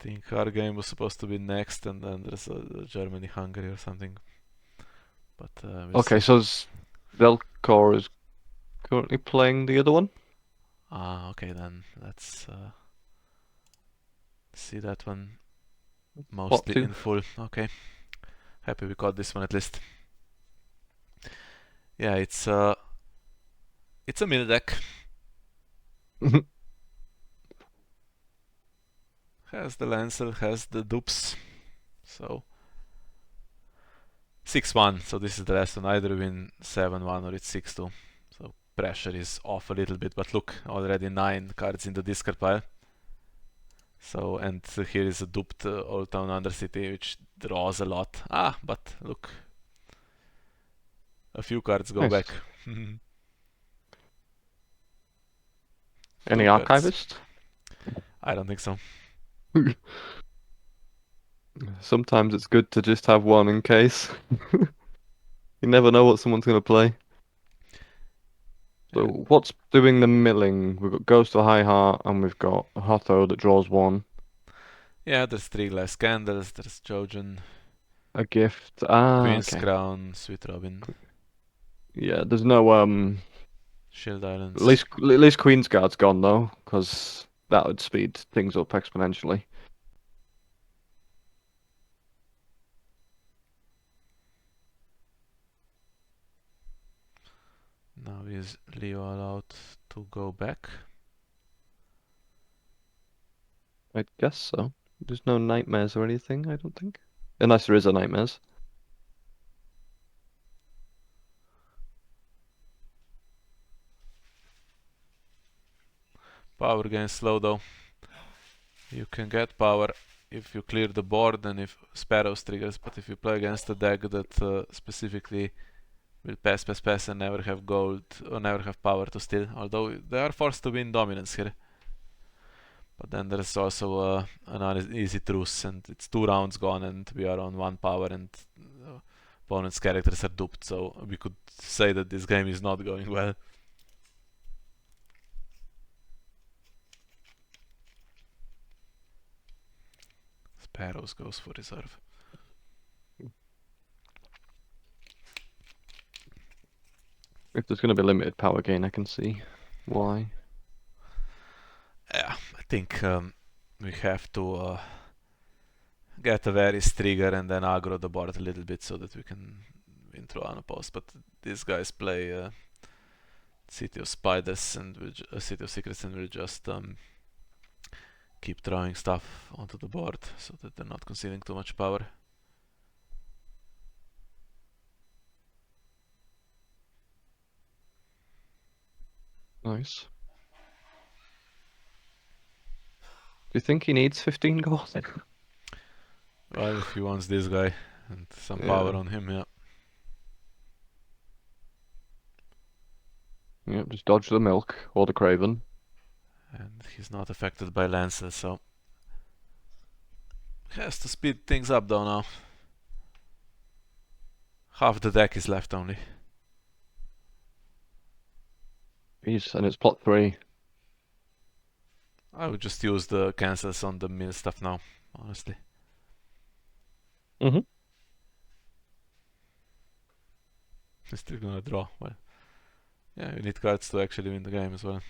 think our game was supposed to be next, and then there's a Germany-Hungary or something. But we'll Okay, see. so Xelcor is currently playing the other one. Ah, okay, then let's see that one Plot mostly 2. in full. Okay, happy we got this one at least. Yeah, it's a mini deck. Has the Lancel, has the dupes. So 6-1. So this is the last one. Either win 7-1 or it's 6-2. So pressure is off a little bit. But look, already 9 cards in the discard pile. So, and here is a duped Old Town Undercity, which draws a lot. Ah, but look, a few cards go Nice. back. Any 2 cards. archivist? I don't think so. Sometimes it's good to just have one in case. You never know what someone's gonna play. So Yeah, what's doing the milling? We've got Ghost of High Heart and we've got Hotho that draws one. yeah, there's 3 glass candles, there's Trojan, A gift. Ah, Queen's okay. Crown, Sweet Robin, Yeah, there's no Shield at Islands. least Queen's Guard's gone though, because that would speed things up exponentially. Now is Leo allowed to go back? I guess so. There's no nightmares or anything, I don't think. Unless there is a nightmares. Power gains slow though. You can get power if you clear the board and if Sparrows triggers, but if you play against a deck that specifically will pass and never have gold or never have power to steal, although they are forced to win dominance here. But then there's also an uneasy truce, and it's 2 rounds gone and we are on 1 power and opponent's characters are duped, so we could say that this game is not going well. Sparrows goes for reserve. If there's going to be limited power gain, I can see why. Yeah, I think we have to get a Varys trigger and then aggro the board a little bit so that we can win through unopposed. But these guys play City of Spiders and City of Secrets and will just keep throwing stuff onto the board so that they're not conceding too much power. Nice. Do you think he needs 15 gold? Well, if he wants this guy and some Yeah. power on him, yeah. Yep, just dodge the milk or the Craven. And he's not affected by Lances, so he has to speed things up though now. Half the deck is left only. Jeez, and it's plot 3. I would just use the cancels on the mill stuff now, honestly. Mm-hmm. He's still gonna draw. Well, yeah, you need cards to actually win the game as well.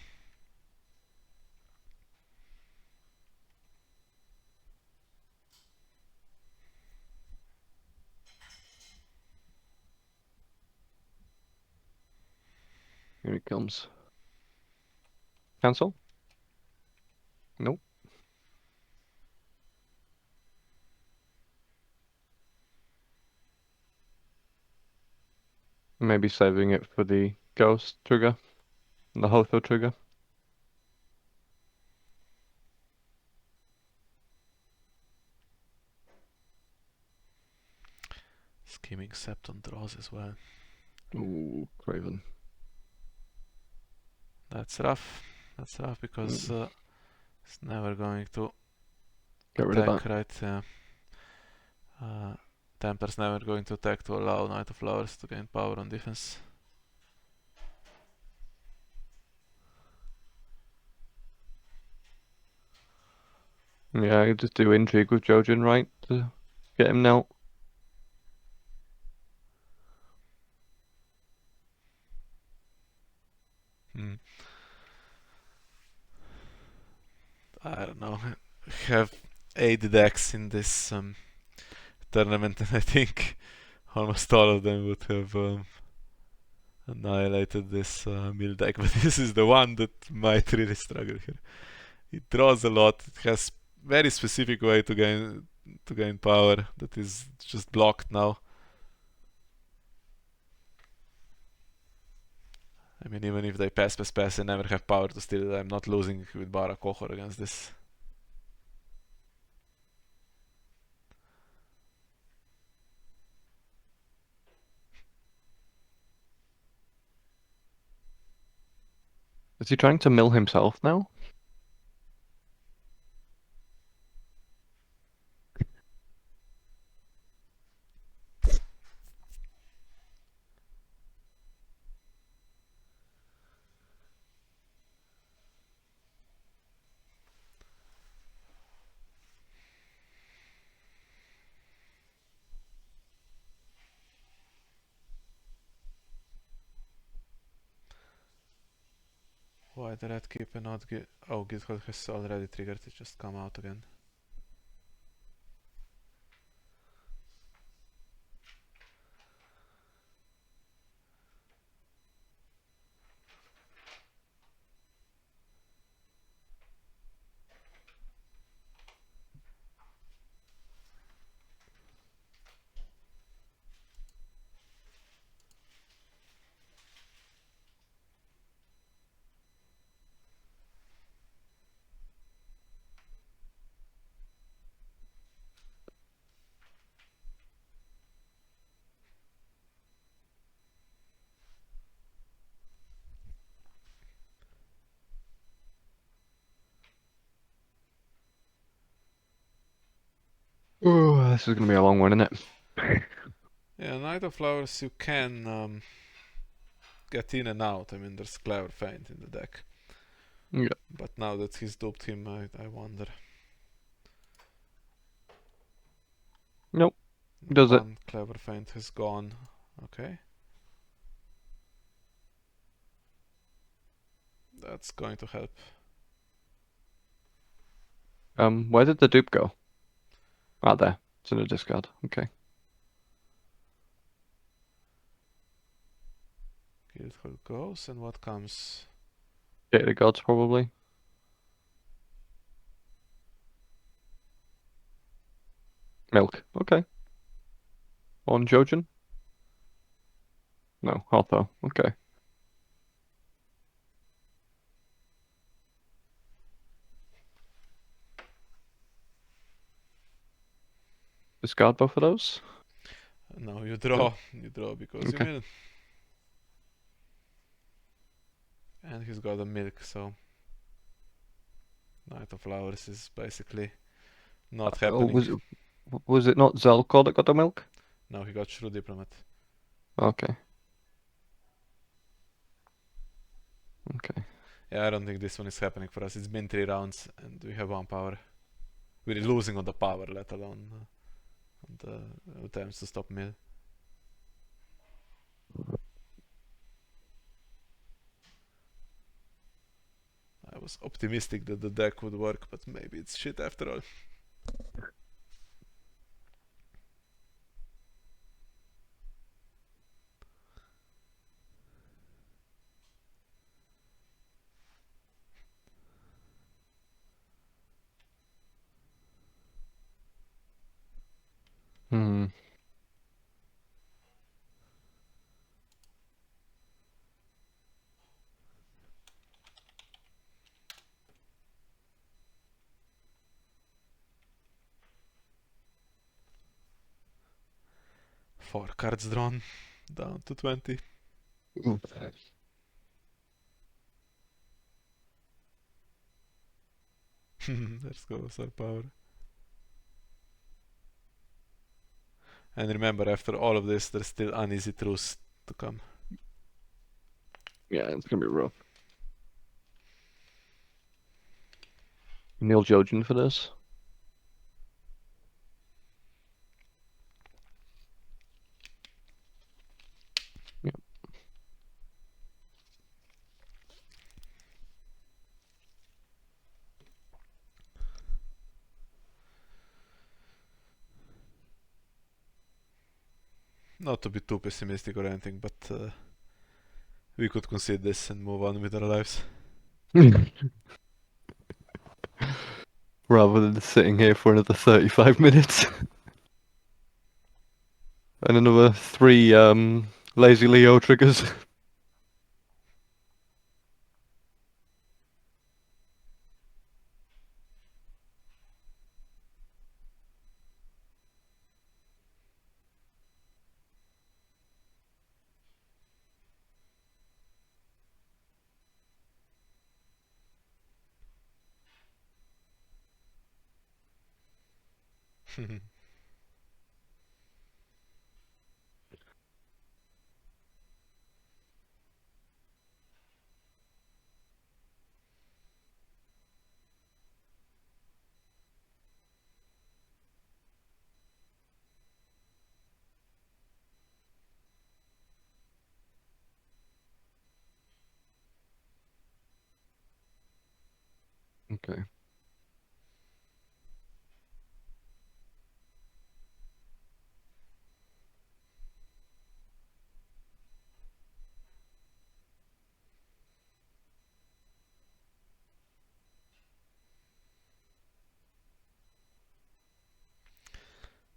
Here he comes. Cancel? Nope. Maybe saving it for the ghost trigger and the Hotho trigger. Scheming Septon draws as well. Ooh, Craven. That's rough. That's rough because it's never going to Get rid of attack, that. right? Templar's never going to attack to allow Knight of Flowers to gain power on defense. Yeah, I just do intrigue with Jojen, right? To get him now. Hmm. I don't know. Have 8 decks in this tournament, and I think almost all of them would have annihilated this mill deck. But this is the one that might really struggle here. It draws a lot. It has very specific way to gain power that is just blocked now. I mean, even if they pass, and never have power to steal it, I'm not losing with Bara Kohor against this. Is he trying to mill himself now? Why the red keeper not get... Oh, Guildhall has already triggered it, just come out again. Oh, this is gonna be a long one, isn't it? Yeah, Knight of Flowers you can get in and out. I mean, there's Clever Feint in the deck. Yeah. But now that he's duped him, I wonder. Nope. Does it? One Clever Feint has gone. Okay. That's going to help. Where did the dupe go? Ah, there. It's in a discard. Okay. Guildhall goes, and what comes? Gate of the Gods, probably. Milk. Okay. On Jojen? No, Hotho. Okay. Discard both of those? Now you draw. You draw because you Okay. mill. And he's got a milk, so Knight of Flowers is basically not Oh, happening. was it not Xelcor that got the milk? No, he got Shrewd Diplomat. Okay. Okay. Yeah, I don't think this one is happening for us. It's been 3 rounds and we have 1 power. We're losing on the power, let alone on the attempts to stop mill. I was optimistic that the deck would work, but maybe it's shit after all. Hmm. Four cards drawn, down to 20. Ooh. There's goes our power. And remember, after all of this, there's still uneasy truths to come. Yeah, it's gonna be rough. Neil Jojen for this. Not to be too pessimistic or anything, but we could concede this and move on with our lives. Rather than sitting here for another 35 minutes. And another 3 Lazy Leo triggers. Okay.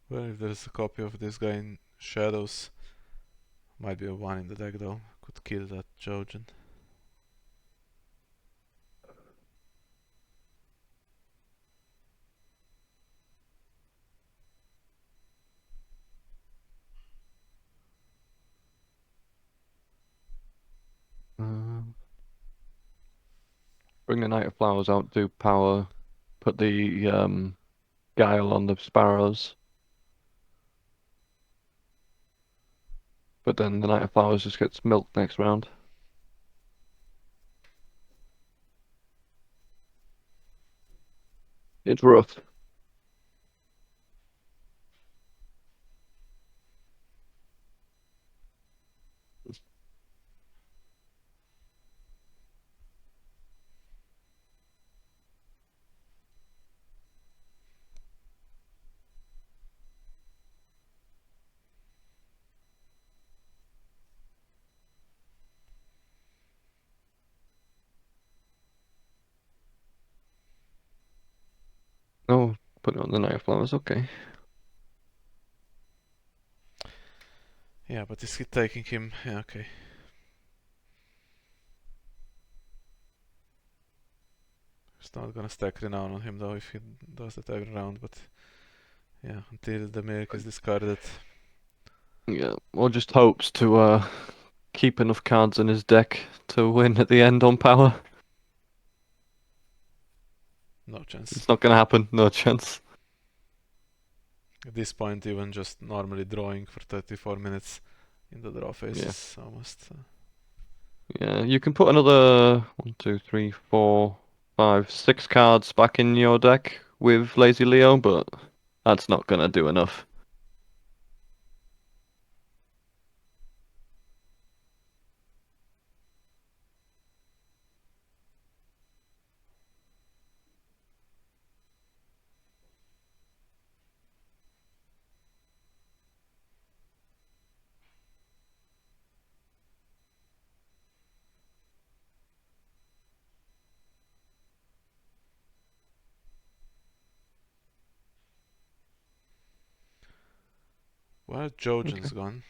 Well, if there's a copy of this guy in Shadows, might be a 1 in the deck though. Could kill that Jojen. Bring the Knight of Flowers out, do power, put the Guile on the Sparrows. But then the Knight of Flowers just gets milked next round. It's rough. Oh, put it on the Knight of Flowers, okay. Yeah, but is he taking him? Yeah, okay. He's not gonna stack Renown on him though if he does that every round, but yeah, until the Milk is discarded. Yeah, or just hopes to keep enough cards in his deck to win at the end on power. No chance. It's not gonna happen, no chance. At this point, even just normally drawing for 34 minutes in the draw phase Yeah. is almost... Yeah, you can put another 1, 2, 3, 4, 5, 6 cards back in your deck with Lazy Leo, but that's not gonna do enough. Well, Jojen's Okay. gone.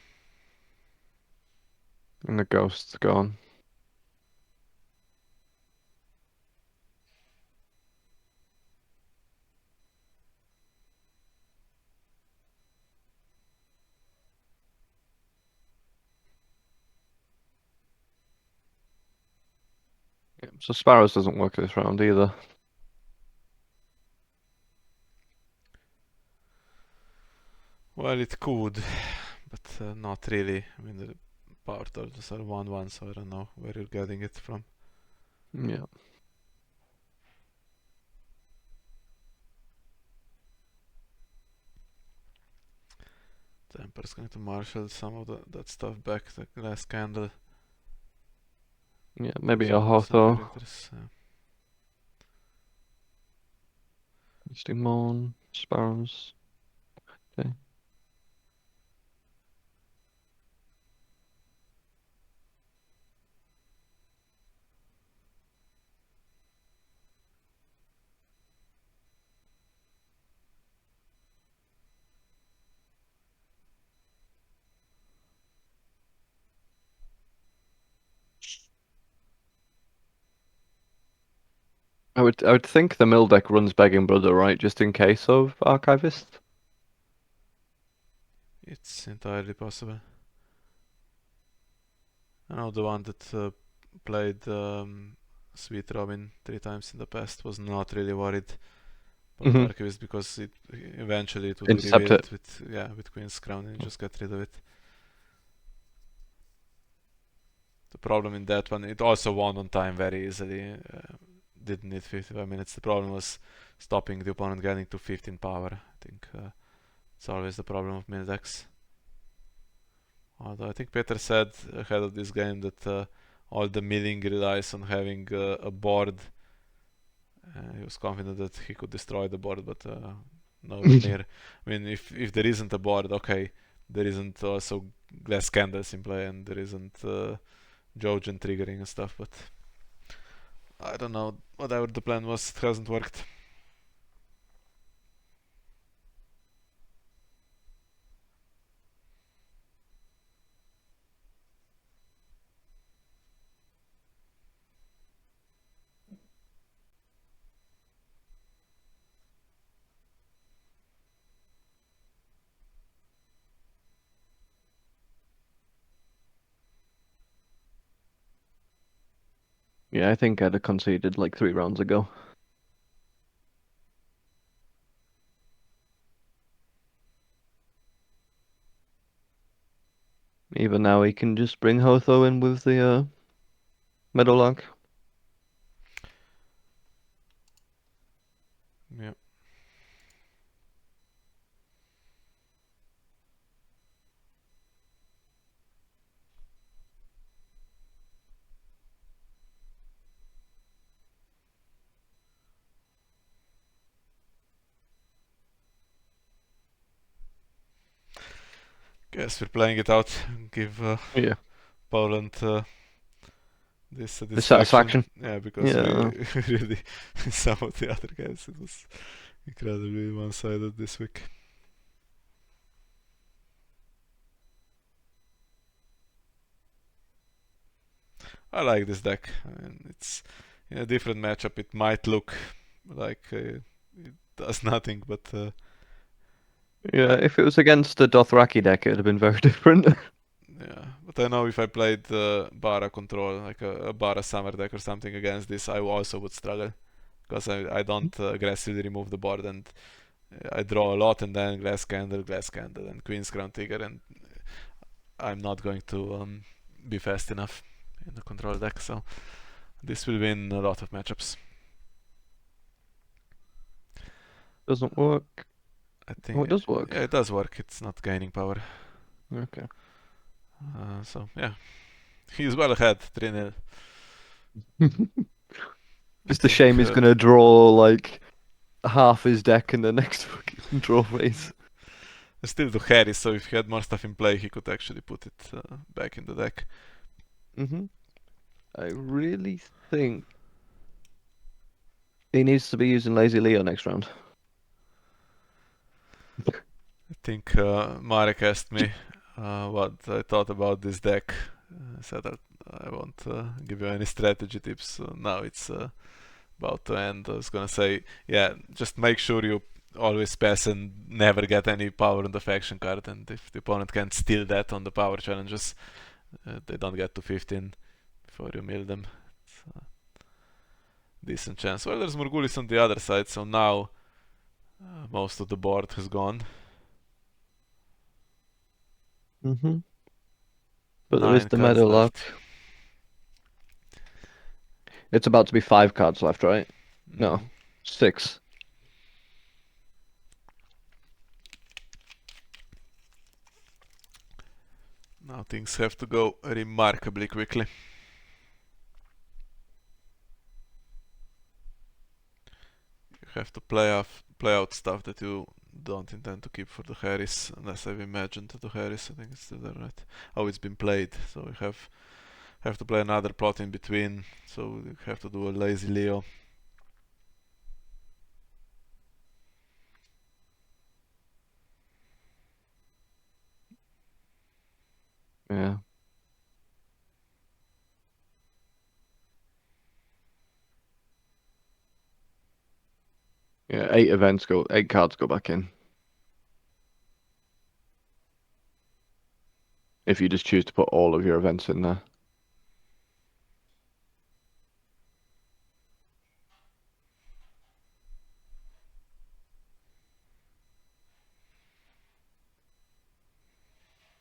And the ghost's gone. Yeah, so Sparrows doesn't work this round either. Well, it could, but not really. I mean, the power totals are 1-1, so I don't know where you're getting it from. Yeah. The Emperor's going to marshal some of that stuff back, the glass candle. Yeah, maybe a Some Hotho. characters. Stimon, Sparrows. Okay. I would think the mill deck runs Begging Brother, right? Just in case of Archivist. It's entirely possible. I know the one that played Sweet Robin 3 times in the past was not really worried about Mm-hmm. Archivist because eventually it would be Intercept it. revealed with Queen's Crown and just get rid of it. The problem in that one, it also won on time very easily. Didn't need 55 minutes. The problem was stopping the opponent getting to 15 power. I think it's always the problem of mill decks. Although I think Peter said ahead of this game that all the milling relies on having a board. He was confident that he could destroy the board, but nowhere near. I mean, if there isn't a board, okay, there isn't also glass candles in play, and there isn't Jojen triggering and stuff. But I don't know. Whatever the plan was, it hasn't worked. Yeah, I think I'd have conceded like 3 rounds ago. Even now, he can just bring Hotho in with the Meadowlark. Yeah. Guess we're playing it out. Give Yeah. Poland this The satisfaction. satisfaction. Yeah, because Yeah. we really some of the other games it was incredibly one-sided this week. I like this deck. I mean, it's in a different matchup. It might look like it does nothing, but Yeah, if it was against the Dothraki deck, it would have been very different. yeah. But I know if I played Bara control, like a Bara summer deck or something against this, I also would struggle because I don't aggressively remove the board and I draw a lot and then glass candle, and Queen's Crown Trigger, and I'm not going to be fast enough in the control deck. So this will win a lot of matchups. Doesn't work. I Oh, think it does work. yeah, it does work. It's not gaining power. Okay. So yeah, he's well ahead, 3-0. I Just a think shame he's gonna draw like half his deck in the next fucking draw phase. still to Harry. So if he had more stuff in play, he could actually put it back in the deck. Mm-hmm. I really think he needs to be using Lazy Leo next round. I think Marek asked me what I thought about this deck. I said that I won't give you any strategy tips. Now it's about to end. I was gonna say, yeah, just make sure you always pass and never get any power on the faction card. And if the opponent can steal that on the power challenges, they don't get to 15 before you mill them. It's a decent chance. Well, there's Morgulis on the other side, so now most of the board has gone. Mm-hmm. But there is 9 the cards Meadowlark. left. It's about to be 5 cards left, right? No, Mm. 6. Now things have to go remarkably quickly. You have to play out stuff that you don't intend to keep for the Harris, unless I've imagined the Harris. I think it's still there, right? Oh, it's been played, so we have to play another plot in between. So you have to do a lazy Leo. Yeah. Yeah, 8 cards go back in. If you just choose to put all of your events in there.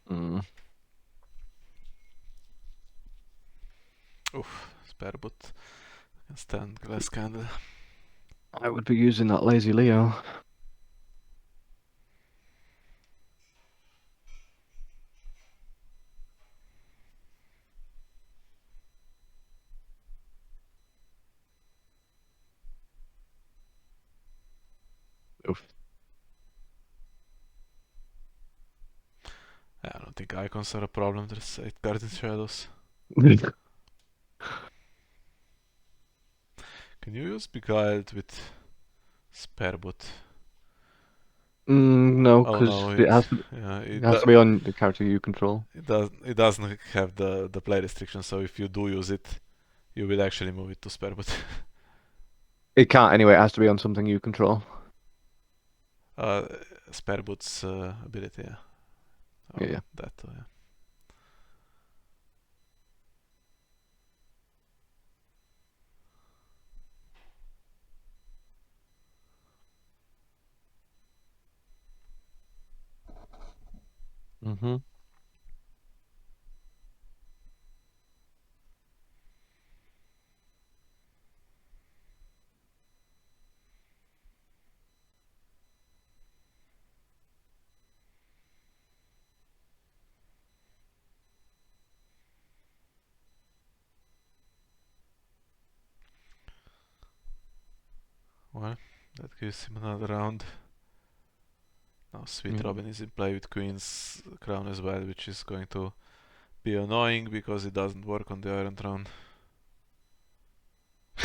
Mm. Oof, spare boot. Can stand glass candle. I would be using that Lazy Leo. Oof. I don't think icons are a problem. There's 8 cards in shadows. Can you use Beguiled with spare boot? No, Oh because no, it has it, it has to be on the character you control. it doesn't have the play restriction. So if you do use it, you will actually move it to spare boot. It can't anyway. It has to be on something you control. uh, Spare boot's ability, yeah. Oh, Yeah. that too, yeah. Mm-hmm. Well, that gives him another round. Now Sweet Yeah. Robin is in play with Queen's Crown as well, which is going to be annoying because it doesn't work on the Iron Throne.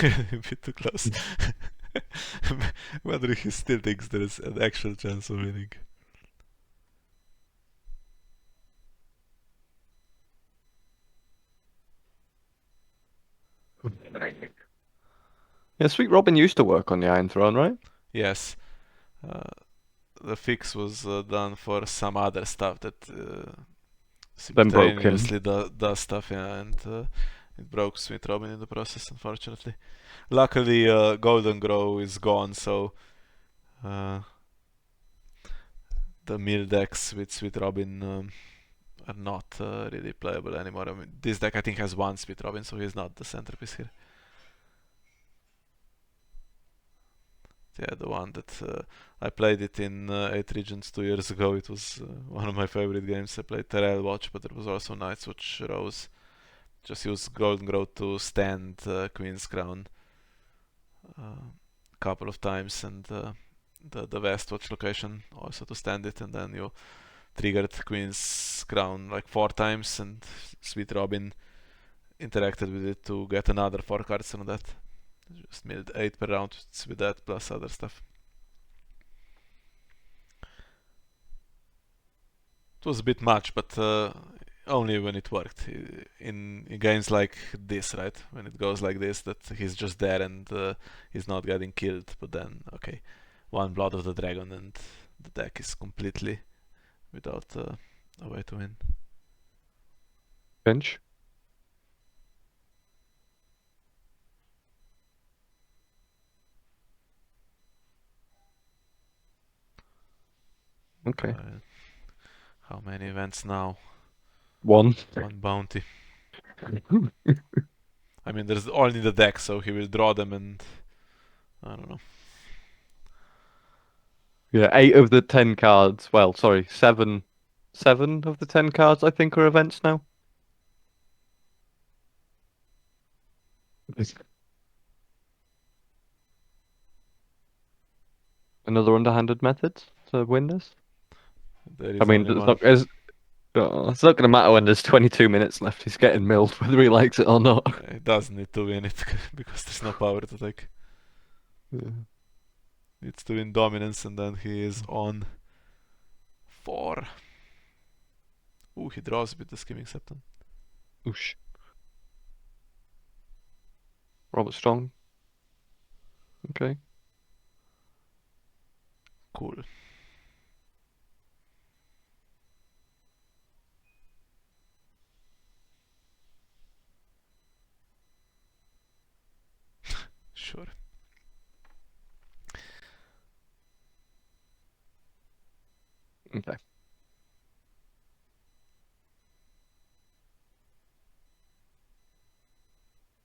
A bit too close. Whether he still thinks there is an actual chance of winning. Yeah, Sweet Robin used to work on the Iron Throne, right? Yes, uh, the fix was done for some other stuff that Then broke him. simultaneously does stuff, yeah, and it broke Sweet Robin in the process, unfortunately. Luckily, Golden Grow is gone, so uh, the mill decks with Sweet Robin are not really playable anymore. I mean, this deck I think has one Sweet Robin, so he's not the centerpiece here. Yeah, the one that I played it in 8 Regions 2 years ago. It was one of my favorite games. I played Tyrell Watch, but there was also Night's Watch Rose. Just use Golden Growth to stand Queen's Crown a couple of times, and the West Watch location also to stand it, and then you triggered Queen's Crown like 4 times, and Sweet Robin interacted with it to get another 4 cards on that. Just milled 8 per round with that, plus other stuff. It was a bit much, but only when it worked. In games like this, right? When it goes like this, that he's just there and he's not getting killed, but then, okay, one Blood of the Dragon and the deck is completely without a way to win. Bench. Okay. How many events now? One. One bounty. I mean, there's only the deck, so he will draw them, and I don't know. Yeah, 8 of the 10 cards. Well, sorry, seven. 7 of the 10 cards I think are events now. Another underhanded method to win this. There I is mean, only one. it's not going to matter when there's 22 minutes left. He's getting milled, whether he likes it or not. He doesn't need to win it because there's no power to take. Yeah. Needs to win dominance, and then he is on 4. Ooh, he draws with the Skimming Septon. Oosh. Robert Strong. Okay. Cool. Sure. Okay.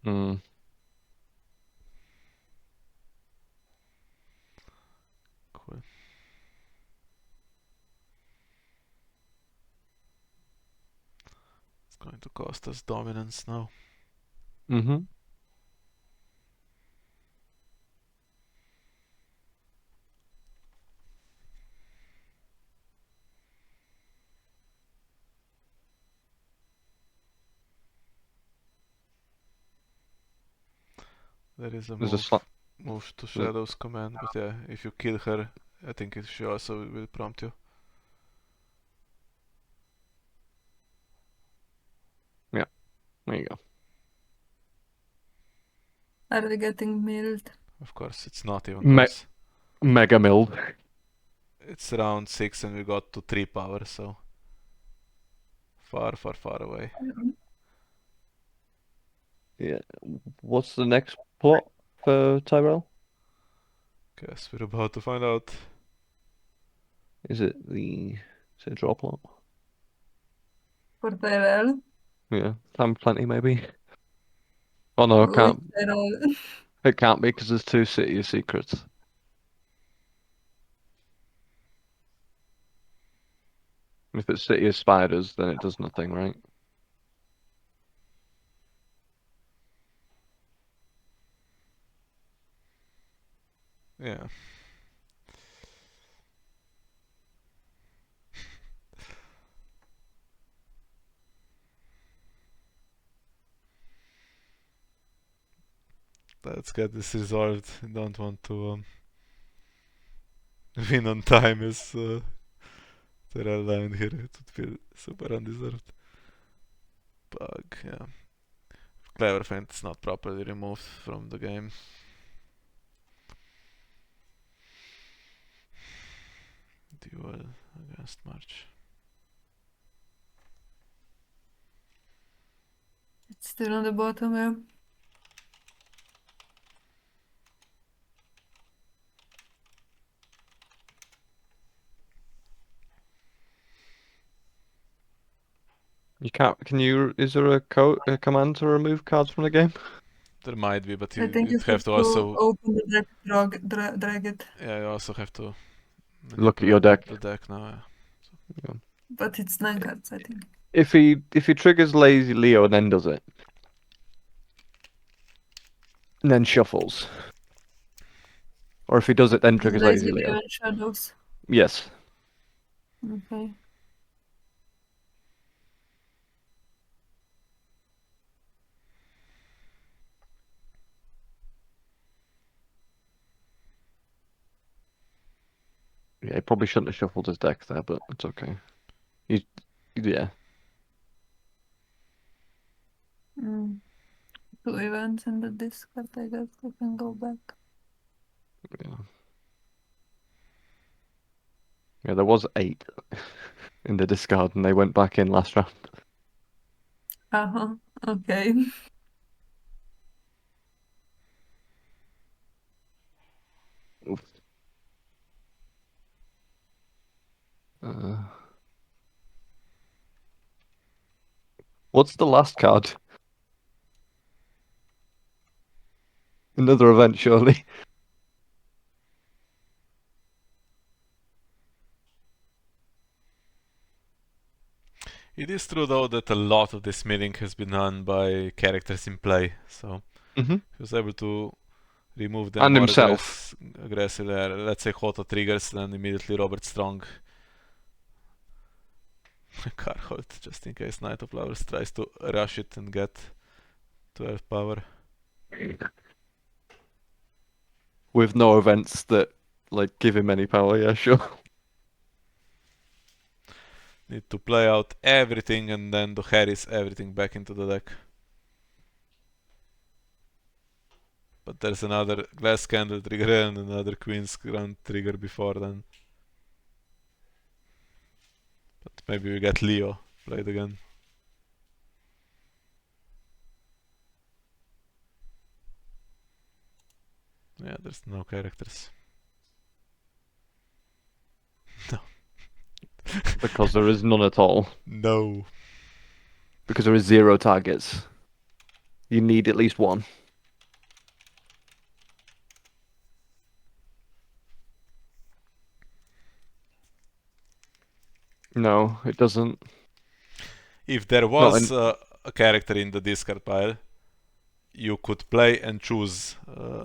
Hmm. Cool. It's going to cost us dominance now. Mm-hmm. There is a There's a move to Shadows command, but yeah, if you kill her, I think she also will prompt you. Yeah, there you go. Are we getting milled? Of course, it's not even close. Mega milled. It's round 6 and we got to 3 power, so far, far, far away. Yeah. What's the next plot for Tyrell? Guess we're about to find out. Is it a draw plot? For Tyrell? Yeah, time plenty maybe. Oh no, it Which can't. Tyrell? It can't be because there's 2 City of Secrets. If it's City of Spiders, then it does nothing, right? Yeah. Let's get this resolved. I don't want to win on time as Tyrell lying here. It would feel super undeserved. Bug, yeah. Clever Feint is not properly removed from the game. Duel against March. It's still on the bottom, yeah. You can't. Can you? Is there a command to remove cards from the game? There might be, but I think you you'd have have to to also... open the deck, drag it. Yeah, you also have to Look at your manipulate deck. the deck now. Yeah. But it's 9 cards, I think. If he triggers Lazy Leo and then does it, and then shuffles, or if he does it then triggers Lazy Lazy Leo. Leo and Shadows. Yes. Okay. Yeah, he probably shouldn't have shuffled his deck there, but it's okay. Yeah. Mm. 2 events in the discard, I guess we can go back. Yeah. Yeah, there was 8 in the discard, and they went back in last round. Uh-huh. Okay. Oof. What's the last card? Another event, surely. It is true though that a lot of this milling has been done by characters in play, so Mm-hmm. he was able to remove them And more himself. aggressively. Let's say Hoto triggers, then immediately Robert Strong Carhold, just in case Knight of Flowers tries to rush it and get 12 power. With no events that like give him any power, yeah, sure. Need to play out everything and then to Harris everything back into the deck. But there's another Glass Candle trigger and another Queen's Grand trigger before then. maybe we get Leo played again. Yeah, there's no characters. No. Because there is none at all. No. Because there is 0 targets. You need at least one. No, it doesn't. If there was a character in the discard pile, you could play and choose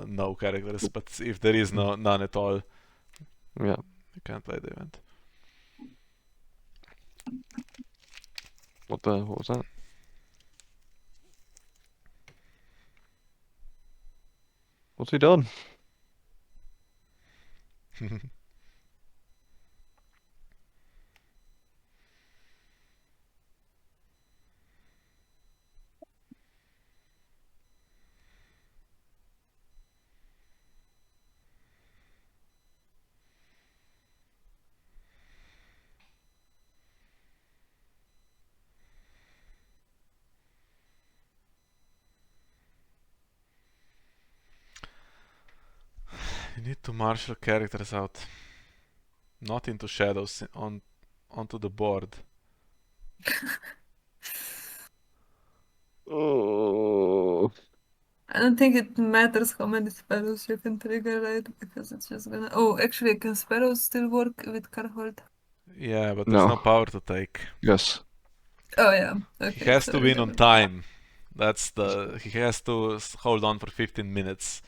no characters, but if there is none at all, Yeah. you can't play the event. What was that? What's he done? You need to marshal characters out. Not into shadows, onto the board. Oh. I don't think it matters how many sparrows you can trigger, right? Because it's just gonna. Oh, actually, can sparrows still work with Carhold? Yeah, but there's no No. power to take. Yes. Oh yeah. He Okay. has to sorry, win on never- time. He has to hold on for 15 minutes.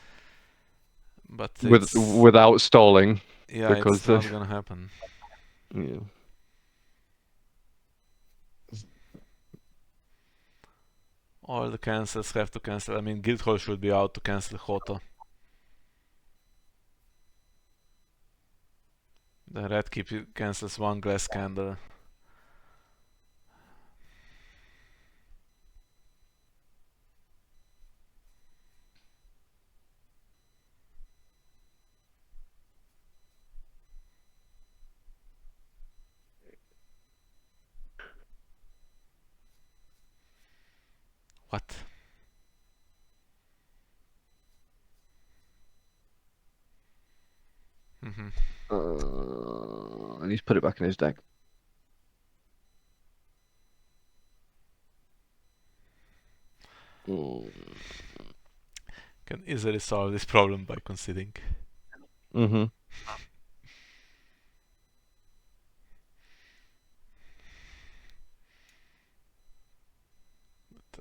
But it's, Without stalling. yeah, because it's not gonna happen. Yeah. All the cancels have to cancel. I mean, Guildhall should be out to cancel Hoto. The red keep cancels one glass candle. What? And he's put it back in his deck. Can easily solve this problem by conceding. Mm-hmm.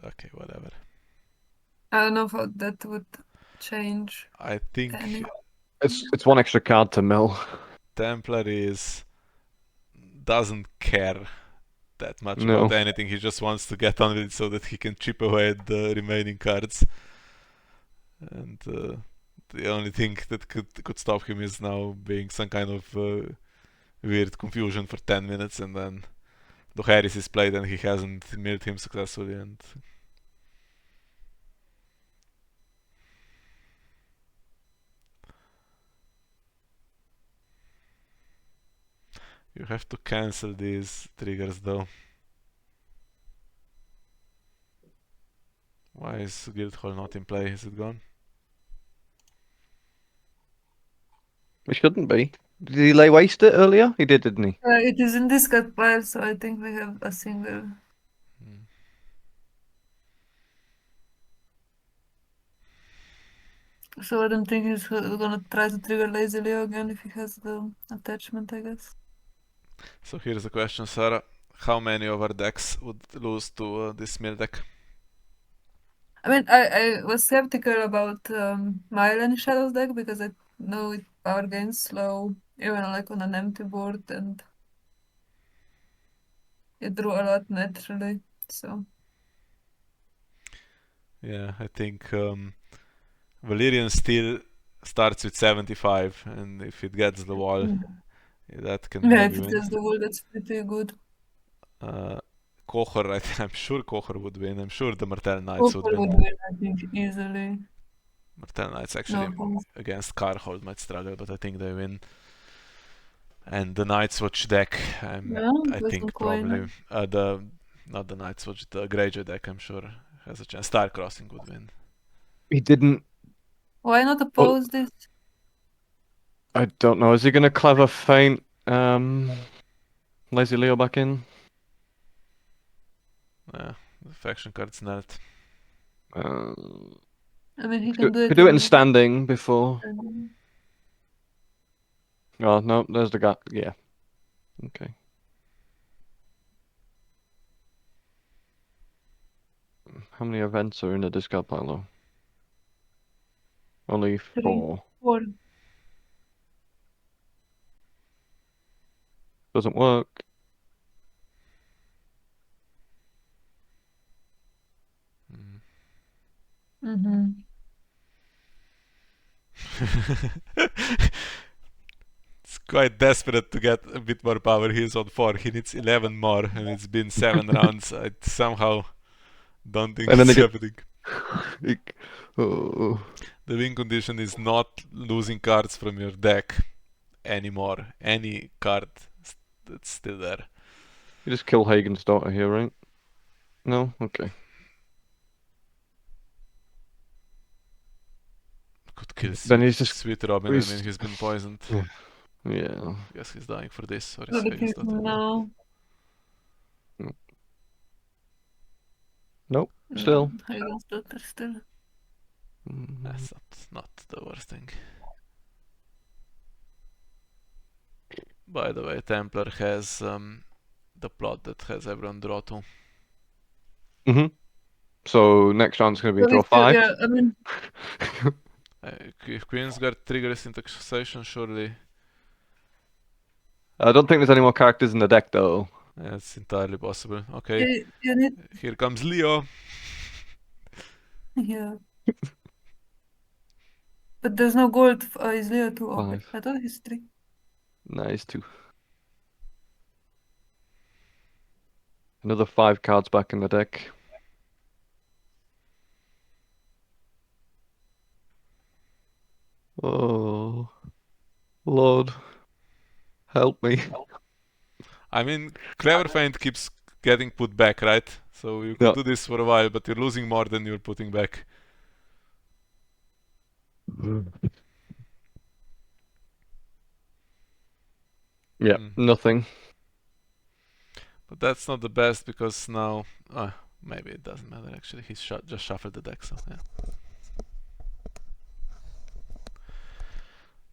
Okay, whatever. I don't know how that would change. I think Any. It's one extra card to mill. Templar doesn't care that much No. about anything. He just wants to get on with it so that he can chip away at the remaining cards. And the only thing that could stop him is now being some kind of weird confusion for 10 minutes, and then Harris is played and he hasn't milled him successfully, and you have to cancel these triggers though. Why is Guildhall not in play? Is it gone? It shouldn't be. Did he lay waste it earlier? He did, didn't he? It is in discard pile, so I think we have a single. So I don't think he's gonna try to trigger Lazy Leo again if he has the attachment, I guess. So here's the question, Sarah. How many of our decks would lose to this mill deck? I mean, I was skeptical about Mile and Shadows deck because I know it power gains slow, even like on an empty board, and it drew a lot naturally. So Yeah, I think Valyrian Steel starts with 75, and if it gets the wall, that can yeah, maybe if it win. gets the wall, that's pretty good. Kocher, I'm sure Kocher would win. I'm sure the Martel Knights would Hopefully win. would win, I think, easily. Martel Knights actually No, against Carhold might struggle, but I think they win. And the Night's Watch deck, Yeah, I with think some coin. probably not the Night's Watch, the Greyjoy deck, I'm sure has a chance. Star Crossing would win. He didn't. Why not oppose this? I don't know. Is he gonna clever feint Lazy Leo back in? The faction card's not. Uh, I mean, he can do it. could do it in standing before. standing. Oh no, there's the guy. Yeah. Okay. How many events are in the discard pile though? Only 4. 4. Doesn't work. Mm-hmm. It's quite desperate to get a bit more power. He's on 4. He needs 11 more, and it's been 7 rounds. I somehow don't think And then it's they happening. Oh. The win condition is not losing cards from your deck anymore. Any card that's still there. You just kill Hagen's daughter here, right? No? Okay. Could kill Then he's just- Sweet Robin. I mean, he's been poisoned. Yeah. Guess he's dying for this, or is Look at Hagen's him daughter? now. Nope. Still. Hagen's daughter still. That's not the worst thing. By the way, Templar has the plot that has everyone draw 2. Mm-hmm. So next round's gonna be So draw we still- 5. Yeah, I mean, If Queensguard triggers into succession, surely I don't think there's any more characters in the deck though. it's entirely possible. Okay, you need. here comes Leo. Yeah. But there's no gold. Is Leo 2? Okay. 5. I thought he's 3. Nice 2. Another 5 cards back in the deck. Oh, Lord, help me. I mean, Clever Feint keeps getting put back, right? So you could Yeah. do this for a while, but you're losing more than you're putting back. Yeah, nothing. But that's not the best because now, maybe it doesn't matter actually. He's just shuffled the deck, so yeah.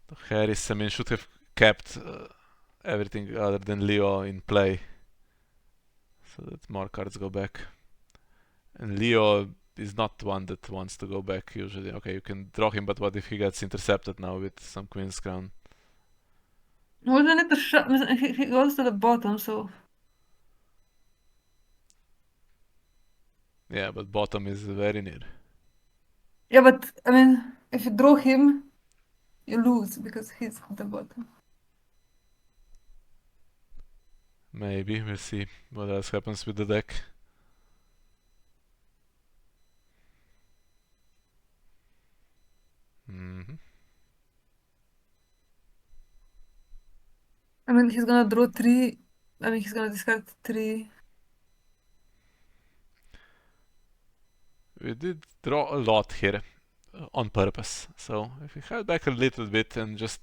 The Harris, I mean, should have kept everything other than Leo in play, so that more cards go back. And Leo is not one that wants to go back usually. Okay, you can draw him, but what if he gets intercepted now with some Queen's Crown? Wasn't it a shot? He goes to the bottom, so. Yeah, but bottom is very near. Yeah, but I mean, if you draw him, you lose because he's at the bottom. Maybe, we'll see what else happens with the deck. I mean, he's gonna draw 3. I mean, he's gonna discard 3. We did draw a lot here on purpose. So if we held back a little bit and just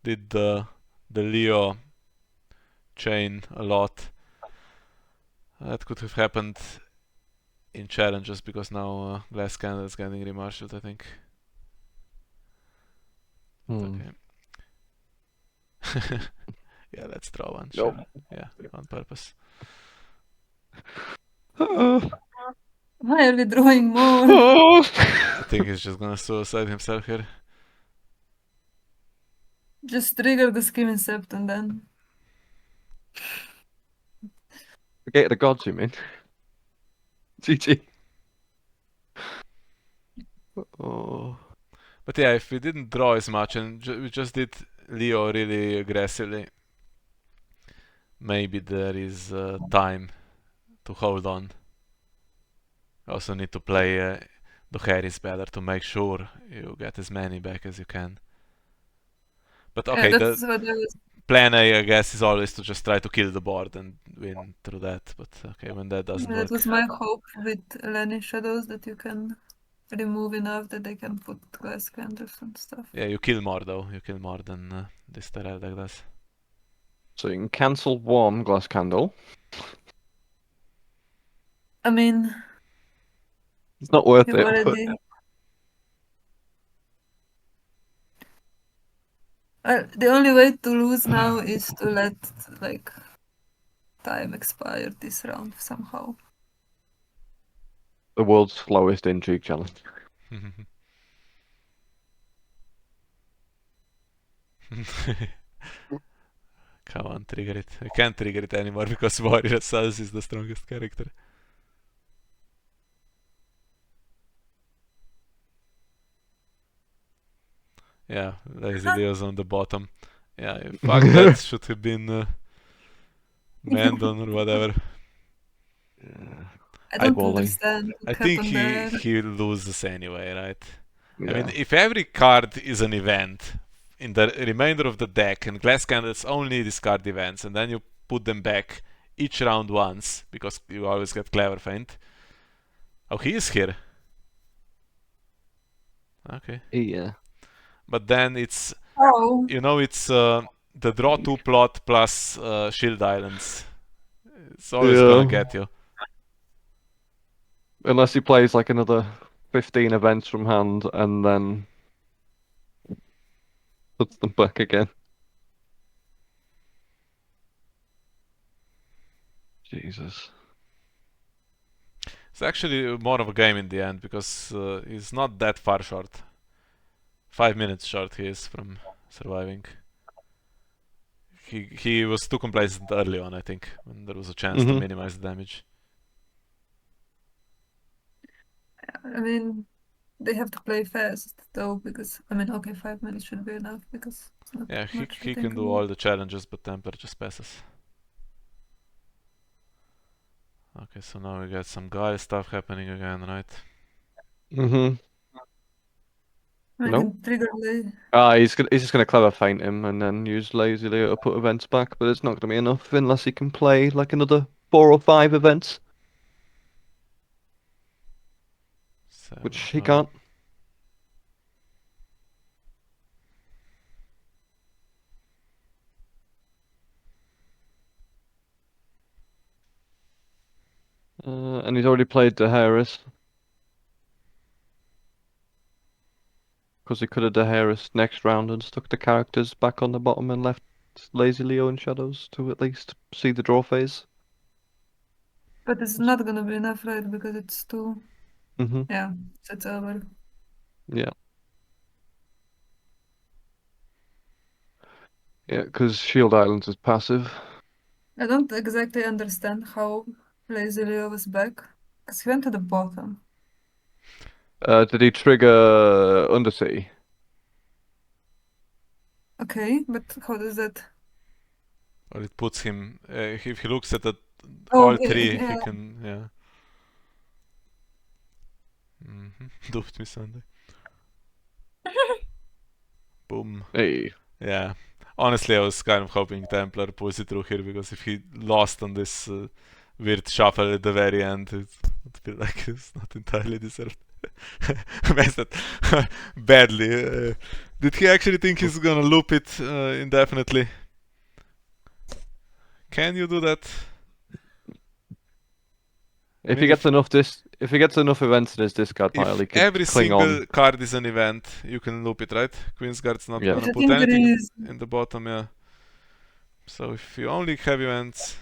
did the Leo chain a lot, that could have happened in challenges because now Glass Cannon is getting remarshaled, I think. Okay. Yeah, let's draw one. Nope. Sure. Yeah, on purpose. Why are we drawing more? I think he's just gonna suicide himself here. Just trigger the Scheming Sept and then. Forget the gods, you mean? GG. Oh. But yeah, if we didn't draw as much and we just did Leo really aggressively, maybe there is time to hold on. Also need to play the Harris better to make sure you get as many back as you can. But okay, Yeah, that's what I was. plan A, I guess, is always to just try to kill the board and win through that. But okay, when that doesn't That work, was my hope with Lenny Shadows, that you can remove enough that they can put glass candles and stuff. yeah, you kill more though. You kill more than this Tyrell deck does. So you can cancel one glass candle. I mean, It's not worth you it. But already. The only way to lose now is to let like time expire this round somehow. the world's slowest intrigue challenge. Come on, trigger it. I can't trigger it anymore because Warrior Cells is the strongest character. Yeah, Lazy Leo's on the bottom. Yeah, fuck, that should have been Mandon or whatever. I don't Eyeballing. understand I what think happened there. he loses anyway, right? I mean, Yeah. if every card is an event in the remainder of the deck, and glass candles only discard events, and then you put them back each round once because you always get clever feint. Oh, he is here. Okay, Yeah. but then it's Oh, it's the draw 2 plot plus shield islands. It's always gonna get you. Unless he plays like another 15 events from hand and then puts them back again. Jesus. It's actually more of a game in the end because he's not that far short. 5 minutes short he is from surviving. He was too complacent early on, I think, when there was a chance to minimize the damage. I mean, they have to play fast though, because I mean, okay, 5 minutes should be enough because it's not Yeah, much he to can think do about. all the challenges, but Templar just passes. Okay, so now we got some guy stuff happening again, right? I No. can trigger the. He's just gonna clever feint him and then use Lazy Leo to put events back, but it's not gonna be enough unless he can play like another 4 or 5 events, which he can't. And he's already played the Harris. Because he could have Daenerys next round and stuck the characters back on the bottom and left Lazy Leo and Shadows to at least see the draw phase. But it's not gonna be enough, right? Because it's too. Yeah, so it's over. Yeah. Yeah, because Shield Islands is passive. I don't exactly understand how Lazy Leo was back, because he went to the bottom. Did he trigger Undercity? Okay, but how does that? Or it puts him, if he looks at the Oh, all three, yeah. he can, yeah. Duped me Sunday. Boom. Hey. Yeah. Honestly, I was kind of hoping Templar pulls it through here because if he lost on this weird shuffle at the very end, it would feel like it's not entirely deserved. Messed it badly. Did he actually think he's gonna loop it indefinitely? Can you do that? If he gets enough events in his discard pile, he If could every cling single on. card is an event, you can loop it, right? Queensguard's not Yeah. gonna Which I put think anything is. in the bottom, yeah. So if you only have events,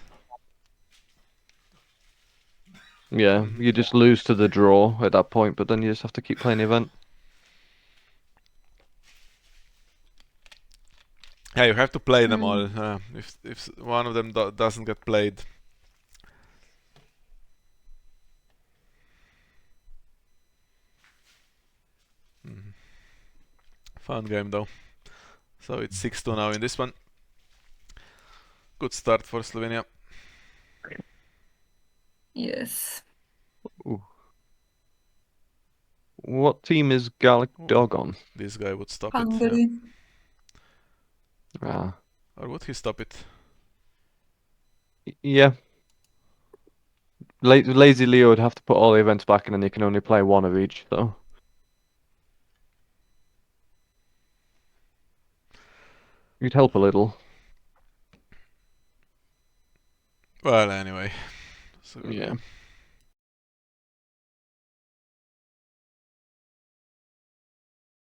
Yeah, you just lose to the draw at that point, but then you just have to keep playing the event. yeah, you have to play them all. If one of them doesn't get played, fun game though. So it's 6-2 now in this one. Good start for Slovenia. Yes. Ooh. What team is Gallic Dog on? This guy would stop it. Hungary. Ah. Or would he stop it? Yeah. Lazy Leo would have to put all the events back, and then you can only play one of each. So you'd help a little. Well, anyway. So Yeah.